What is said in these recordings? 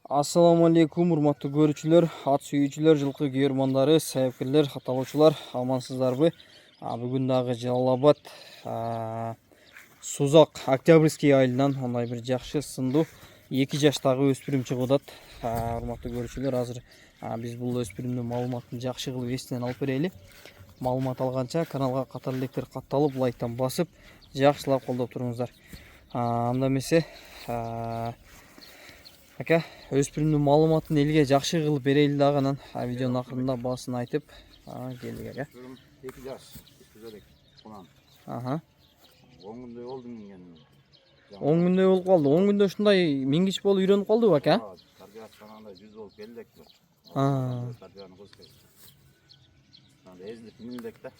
Assalamu alaikum, урматтуу көрүүчүлөр, ат сүйүүчүлөр, жылкы күйөрмандары, сайыпкерлер, катталуучулар, амансыздарбы? Бүгүн дагы Жалал Абад, Сузак, Октябрьский айылынан ондай бир жакшы сындуу 2 жаштагы өспүрүм чыгып атат. Урматтуу көрүүчүлөр, азыр биз бул өспүрүмдүн маалыматын жакшы кылып эстен алып берели. Маалымат алганча каналга катар электер катталып, лайктан басып, жакшылап колдоп туруңуздар. Анда эмесе Ака, өспүрүмдүн маалыматын элге жакшы кылып берели дагы, анан видеонун акырында баасын айтып, келдик ака. 2 жаш, күзелек, кунан. 10 күндөй болду минген. 10 күндөй болуп калды. 10 күндө ушундай мингич болуп үйрөнүп калдыбы ака? Тарбиячыларда 100 болуп келдик. Тарбияны кызды. Анда эзилип минилдек да.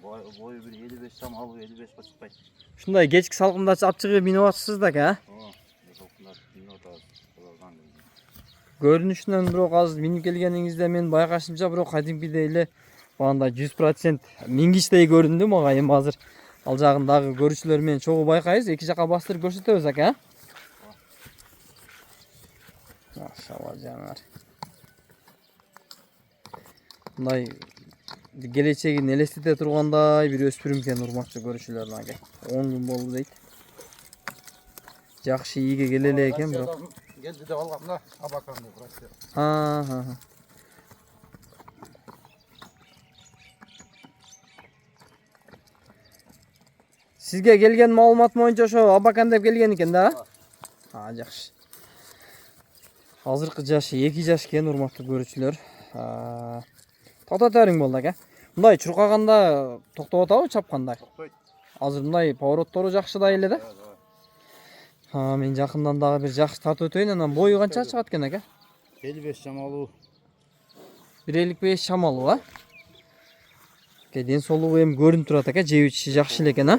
Бою бир 55 шамал, 55 чыкпайт. Ушундай кечки салкында алып чыгып минип атышсыз да ака? Көрүнүшүнөн бирок азыр минип келгениңизде мен байкашымча бирок кадимкидей эле баандай 100% мингичтей көрүндү мага. Эми азыр ал жагын дагы көрүүчүлөр менен чогуу байкайбыз. Эки жака бастырып көрсөтөбүз ака. Машалла жанар. Мындай келечегин элестете тургандай бир өспүрүм экен, урматтуу көрүүчүлөр ака. 10 күн болду дейт. Жакшы ийге келе эле экен бирок. Geldi de algamda abakandı burası. Sizge gelgen malumat boyunca şu Abakan dep gelgen eкен да? Жакшы. Азыркы жашы 2 жаш экен, урматтуу көрүүчүлөр. Токтото бериң болду ака. Мындай чуркаганда токтоп атабы, чапканда? Токтойт. Азыр мындай повороттору жакшыдай эле да? Мен жакындан дагы бир жакшы тартып өтөйүн. Анан бою канча чыгат экен ака? 55 шамалуу. 1.55 шамалуу, ден соолугу эми көрүнүп турат ака, жеп ичиши жакшы эле экен,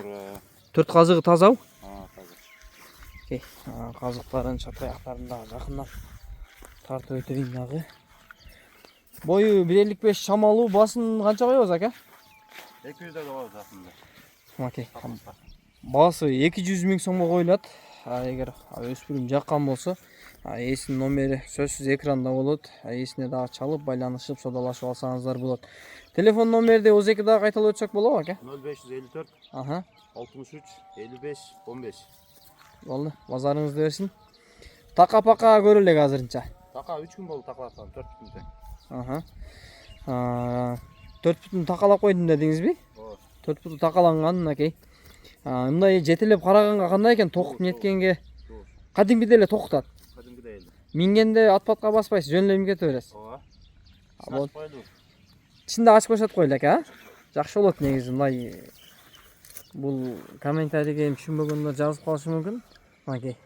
4 казыгы тазабы? Таза. Казыктарын, чатаяктарын дагы жакындан тартып өтөйүн дагы. Бою 1.55 шамалуу, басын канча коебуз ака? 200 да коебуз жакында. Окей. Баасы 200 000 сомго коюлат. Эгер өспүрүм жаккан болсо, эсинин номери сөзсүз экранда болот. Эсине дагы чалып, байланышып, содалашып алсаңыздар болот. Телефон номерди өзеки дагы кайталап өтсөк болобу ака? 0554 63 55 15. Болду, базарыңызды берсин. Така-пака көрө элек азырынча. Така 3 күн болду такалаткан, 4 күн тең. 4 бүтүн такалап койдум дедиңизби? 4 бүтүн такаланган акей. Мындай жетелеп караганга кандай экен, токуп неткенге? Кадимкидей эле токутат. Кадимкидей эле. Мингенде ат-батка баспайсыз, жөн эле минип кете бересиз. Ичинде ачып көрсөтүп коелу ака. Жакшы болот негизи. Мындай бул комментарийге түшүнбөгөндөр жазып калышы мүмкүн. Окей.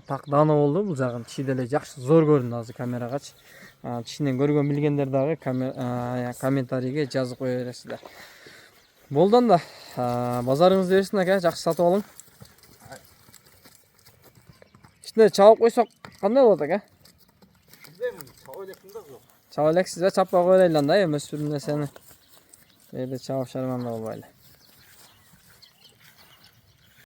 Так дано болду бул жагын. Тиши деле жакшы зор көрүндү азыр камерагачы. Тишинен көргөн билгендер дагы комментарийге жазып кое бересиздер. Болду анда. Базарыңызды берсин ака, жакшы сатып алың. Ичинде чабып койсок кандай болот ака? Чаба элексиң да жок. Чаба элексиз да, чаппай коелу анда, эми өспүрүм нерсени. Жерде чабып шарманда болбайлы.